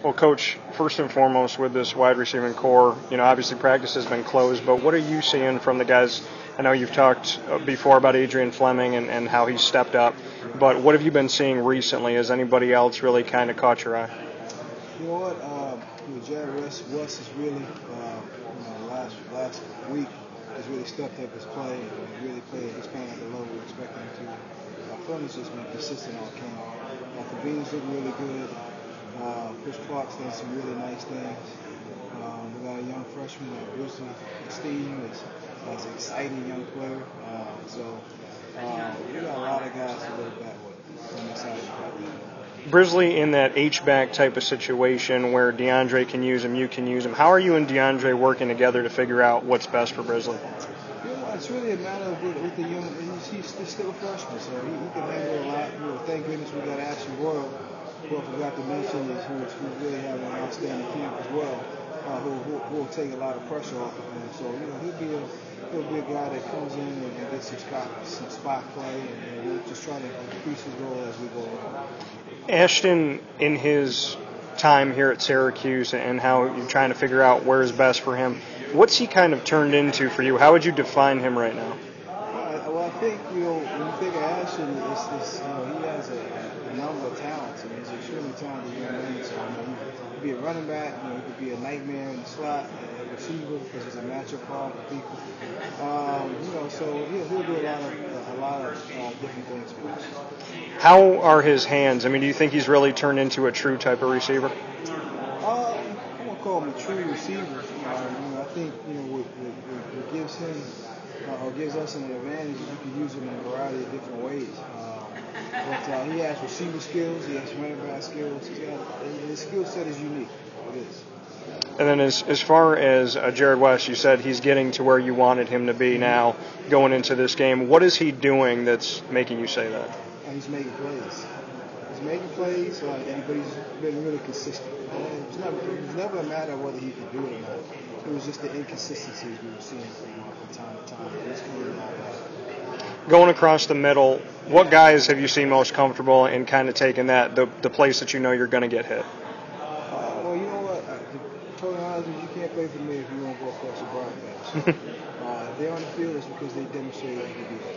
Well, Coach, first and foremost with this wide receiving core, obviously practice has been closed, but what are you seeing from the guys? I know you've talked before about Adrian Fleming and how he's stepped up, but what have you been seeing recently? Has anybody else really kind of caught your eye? You know what? Jared West has really, last week, has really stepped up his play and really played. He's playing at the level we expect him to. Fleming's just been consistent all camp. Fabinho's looking really good. Chris Clark's done some really nice things. We got a young freshman, Brisly Estime, is an exciting young player. We got a lot of guys to look back with. I'm excited about that. Brisly in that H-back type of situation where DeAndre can use him, you can use him. How are you and DeAndre working together to figure out what's best for Brisly? It's really a matter of with the young. He's still a freshman, so he can handle a lot. Thank goodness we got Ashton Broyld, who I forgot to mention, who's really having an outstanding camp as well, who will take a lot of pressure off of him. So he'll be a guy that comes in and gets some spot play, and we'll just try to increase his role as we go along. Ashton, in his time here at Syracuse and how you're trying to figure out where is best for him, what's he kind of turned into for you? How would you define him right now? Well, I think, when you think of Ashton, he has a number of talents. I mean, he's an extremely talented young man. So, he could be a running back, he could be a nightmare in the slot, a receiver, because he's a matchup problem for people. So he'll do a lot of different things for us. How are his hands? I mean, do you think he's really turned into a true type of receiver? I won't call him a true receiver. I think what gives him or gives us an advantage is you can use him in a variety of different ways. But he has receiver skills. He has running back skills. His skill set is unique. It is. And then as far as Jared West, you said he's getting to where you wanted him to be now going into this game. What is he doing that's making you say that? He's making plays. He's making plays, but he's been really consistent. It was never a matter of whether he could do it or not. It was just the inconsistencies we were seeing from time to time. It's coming out. Going across the middle, what guys have you seen most comfortable in kind of taking the place that you know you're going to get hit? Well, you know what? To totally honest with you, you can't play for me if you won't go across the broadcast. If they're on the field, it's because they demonstrated they can do that.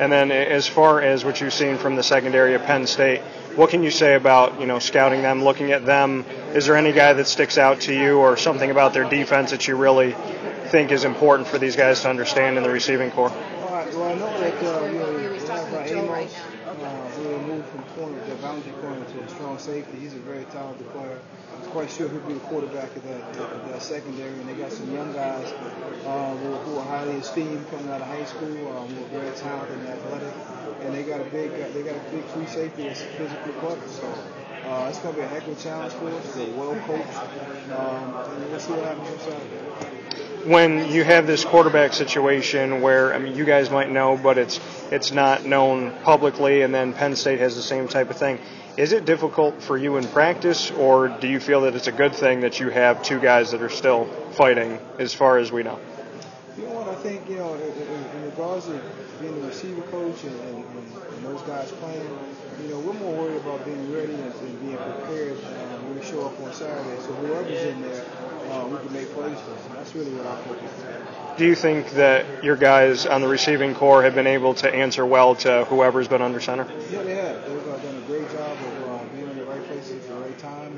And then as far as what you've seen from the secondary of Penn State, what can you say about, scouting them, looking at them? Is there any guy that sticks out to you or something about their defense that you really think is important for these guys to understand in the receiving core? All right. Well, I know that Amos really moved from the boundary corner to a strong safety. He's a very talented player. I'm quite sure he'll be the quarterback of that secondary. And they got some young guys who are highly esteemed coming out of high school, who are very talented and athletic. And they got a big free safety that's physically quick. So it's going to be a heck of a challenge for us. They're well coached. And we'll see what happens on Saturday. When you have this quarterback situation where, you guys might know, but it's not known publicly, and then Penn State has the same type of thing, is it difficult for you in practice, or do you feel that it's a good thing that you have two guys that are still fighting as far as we know? You know what, I think, in regards to being a receiver coach and those guys playing, we're more worried about being ready and being prepared when we show up on Saturday. So whoever's in there, we can make plays for us. And that's really what our focus is. Do you think that your guys on the receiving core have been able to answer well to whoever's been under center? Yeah, they have. They've done a great job of being in the right places at the right time.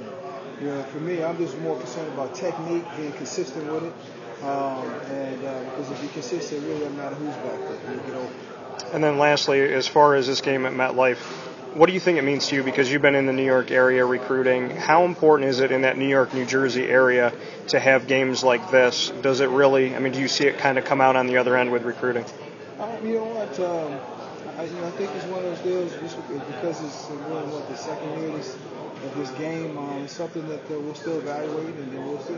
And, for me, I'm just more concerned about technique, being consistent with it. Because if you're consistent, it really doesn't matter who's back there. You get over. And then lastly, as far as this game at MetLife, what do you think it means to you? Because you've been in the New York area recruiting. How important is it in that New York, New Jersey area to have games like this? Does it really, do you see it kind of come out on the other end with recruiting? You know what? I think it's one of those deals just because it's the second year of this game. It's something that we'll still evaluate, and then we'll see.